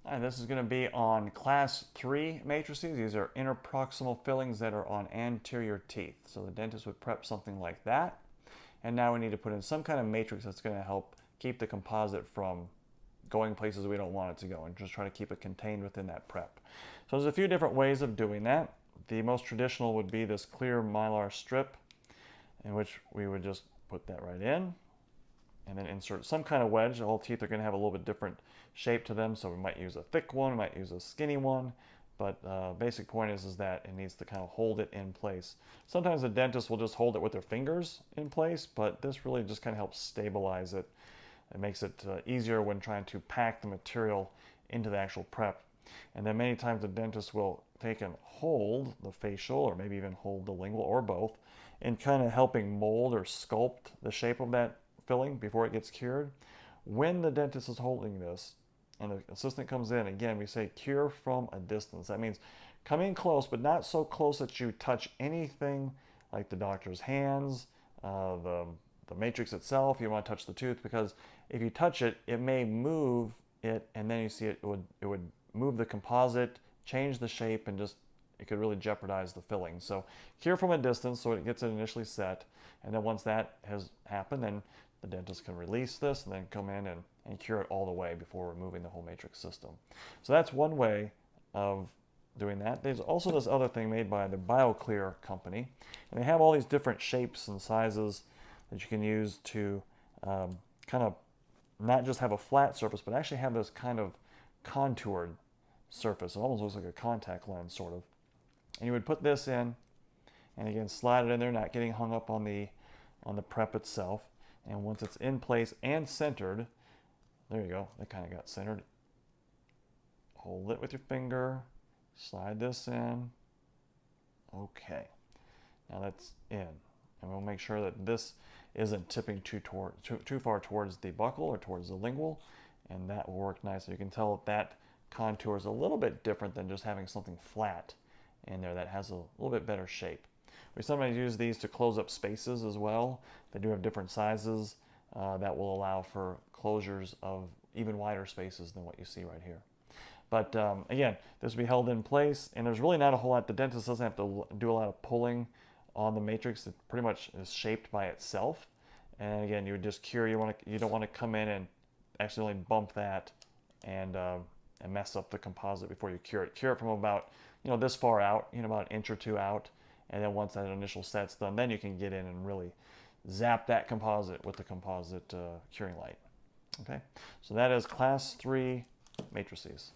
And this is going to be on class 3 matrices. These are interproximal fillings that are on anterior teeth. So the dentist would prep something like that. And now we need to put in some kind of matrix that's going to help keep the composite from going places we don't want it to go and just try to keep it contained within that prep. So there's a few different ways of doing that. The most traditional would be this clear mylar strip, in which we would just put that right in and then insert some kind of wedge. All teeth are going to have a little bit different shape to them, so we might use a thick one, we might use a skinny one, but basic point is that it needs to kind of hold it in place. Sometimes the dentist will just hold it with their fingers in place, but this really just kind of helps stabilize it. It makes it easier when trying to pack the material into the actual prep. And then many times the dentist will take and hold the facial, or maybe even hold the lingual, or both, in kind of helping mold or sculpt the shape of that filling before it gets cured. When the dentist is holding this and the assistant comes in, again, we say cure from a distance. That means come in close, but not so close that you touch anything like the doctor's hands, the matrix itself. You want to touch the tooth, because if you touch it, it may move it, and then you see it would move the composite, change the shape, and just it could really jeopardize the filling. So cure from a distance so it gets it initially set, and then once that has happened, then the dentist can release this and then come in and cure it all the way before removing the whole matrix system. So that's one way of doing that. There's also this other thing made by the BioClear company, and they have all these different shapes and sizes that you can use to kind of not just have a flat surface, but actually have this kind of contoured surface. It almost looks like a contact lens, sort of. And you would put this in, and again, slide it in there, not getting hung up on the prep itself. And once it's in place and centered, there you go, that kind of got centered. Hold it with your finger, slide this in. Okay, now that's in. And we'll make sure that this isn't tipping too far towards the buccal or towards the lingual, and that will work nicely. You can tell that contour is a little bit different than just having something flat in there that has a little bit better shape. We sometimes use these to close up spaces as well. They do have different sizes that will allow for closures of even wider spaces than what you see right here. But again, this will be held in place, and there's really not a whole lot. The dentist doesn't have to do a lot of pulling on the matrix. It pretty much is shaped by itself. And again, you would just cure. You don't want to come in and accidentally bump that and mess up the composite before you cure it. Cure it from about this far out, about an inch or two out, and then once that initial set's done, then you can get in and really zap that composite with the composite curing light. Okay, so that is class 3 matrices.